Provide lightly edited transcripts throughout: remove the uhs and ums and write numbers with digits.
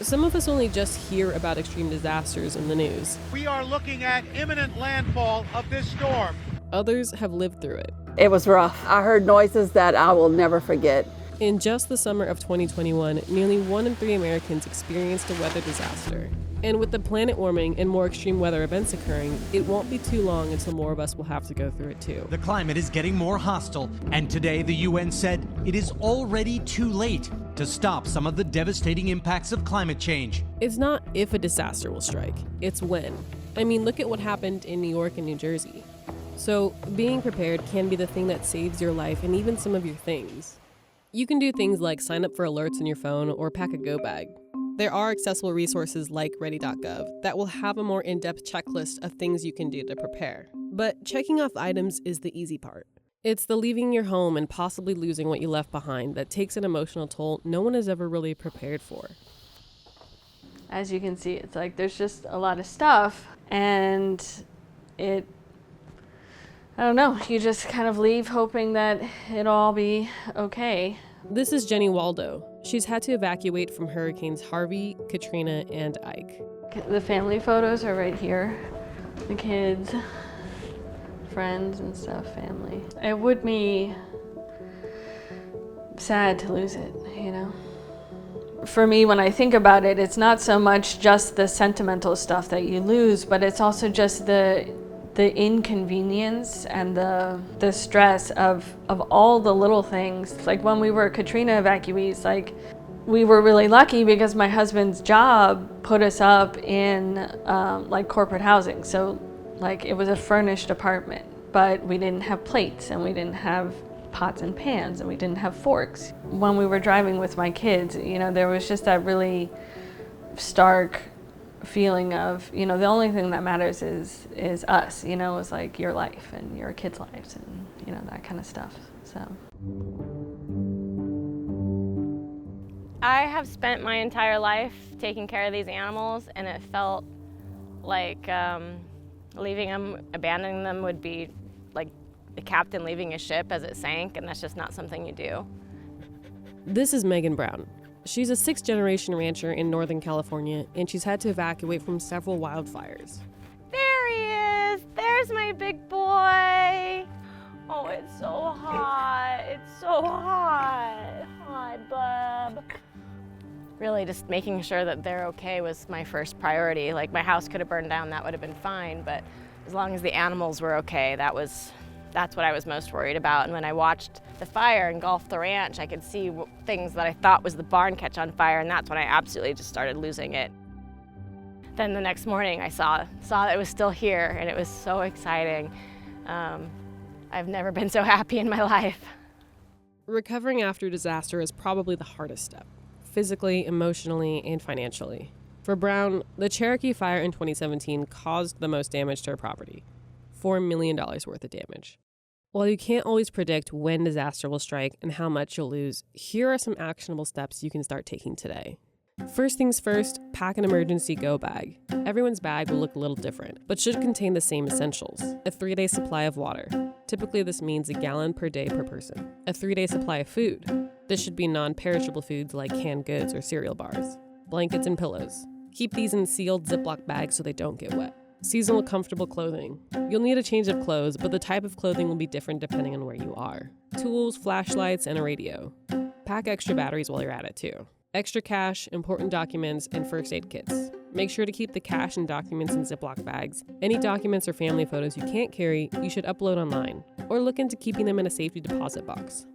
Some of us only just hear about extreme disasters in the news. We are looking at imminent landfall of this storm. Others have lived through it. It was rough. I heard noises that I will never forget. In just the summer of 2021, nearly 1 in 3 Americans experienced a weather disaster. And with the planet warming and more extreme weather events occurring, it won't be too long until more of us will have to go through it too. The climate is getting more hostile, and today the UN said it is already too late to stop some of the devastating impacts of climate change. It's not if a disaster will strike, it's when. I mean, look at what happened in New York and New Jersey. So being prepared can be the thing that saves your life and even some of your things. You can do things like sign up for alerts on your phone or pack a go bag. There are accessible resources like ready.gov that will have a more in-depth checklist of things you can do to prepare. But checking off items is the easy part. It's the leaving your home and possibly losing what you left behind that takes an emotional toll no one is ever really prepared for. As you can see, it's like there's just a lot of stuff, and I don't know, you just kind of leave hoping that it'll all be okay. This is Jenny Waldo. She's had to evacuate from hurricanes Harvey, Katrina, and Ike. The family photos are right here. The kids, friends and stuff, family. It would be sad to lose it, you know? For me, when I think about it, it's not so much just the sentimental stuff that you lose, but it's also just the inconvenience and the stress of all the little things. Like when we were Katrina evacuees, like we were really lucky because my husband's job put us up in like corporate housing. So like it was a furnished apartment, but we didn't have plates and we didn't have pots and pans and we didn't have forks. When we were driving with my kids, you know, there was just that really stark feeling of, you know, the only thing that matters is us, you know, is like your life and your kids' lives and, you know, that kind of stuff. So I have spent my entire life taking care of these animals, and it felt like leaving them, abandoning them would be like the captain leaving a ship as it sank, and that's just not something you do. This is Megan Brown. She's a 6th-generation rancher in Northern California, and she's had to evacuate from several wildfires. There he is! There's my big boy! Oh, it's so hot! It's so hot! Hi, bub. Really just making sure that they're okay was my first priority. Like, my house could have burned down, that would have been fine, but as long as the animals were okay, that's what I was most worried about. And when I watched the fire engulf the ranch, I could see things that I thought was the barn catch on fire, and that's when I absolutely just started losing it. Then the next morning I saw that it was still here, and it was so exciting. I've never been so happy in my life. Recovering after disaster is probably the hardest step, physically, emotionally, and financially. For Brown, the Cherokee fire in 2017 caused the most damage to her property, $4 million worth of damage. While you can't always predict when disaster will strike and how much you'll lose, here are some actionable steps you can start taking today. First things first, pack an emergency go bag. Everyone's bag will look a little different, but should contain the same essentials. A 3-day supply of water. Typically this means a gallon per day per person. A 3-day supply of food. This should be non-perishable foods like canned goods or cereal bars. Blankets and pillows. Keep these in sealed Ziploc bags so they don't get wet. Seasonal comfortable clothing. You'll need a change of clothes, but the type of clothing will be different depending on where you are. Tools, flashlights, and a radio. Pack extra batteries while you're at it too. Extra cash, important documents, and first aid kits. Make sure to keep the cash and documents in Ziploc bags. Any documents or family photos you can't carry, you should upload online, or look into keeping them in a safety deposit box.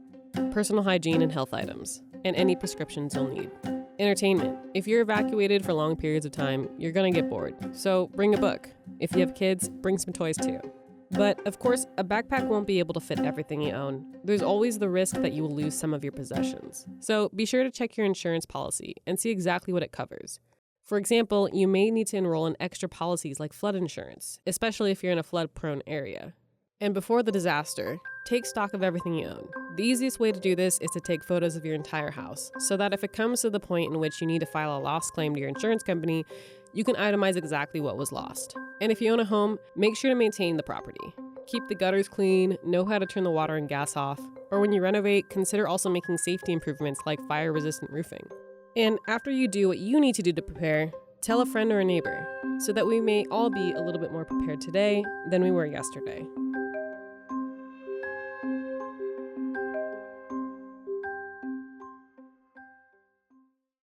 Personal hygiene and health items, and any prescriptions you'll need. Entertainment. If you're evacuated for long periods of time, you're gonna get bored, so bring a book. If you have kids, bring some toys too. But of course, a backpack won't be able to fit everything you own. There's always the risk that you will lose some of your possessions. So be sure to check your insurance policy and see exactly what it covers. For example, you may need to enroll in extra policies like flood insurance, especially if you're in a flood-prone area. And before the disaster, take stock of everything you own. The easiest way to do this is to take photos of your entire house, so that if it comes to the point in which you need to file a loss claim to your insurance company, you can itemize exactly what was lost. And if you own a home, make sure to maintain the property. Keep the gutters clean, know how to turn the water and gas off, or when you renovate, consider also making safety improvements like fire-resistant roofing. And after you do what you need to do to prepare, tell a friend or a neighbor so that we may all be a little bit more prepared today than we were yesterday.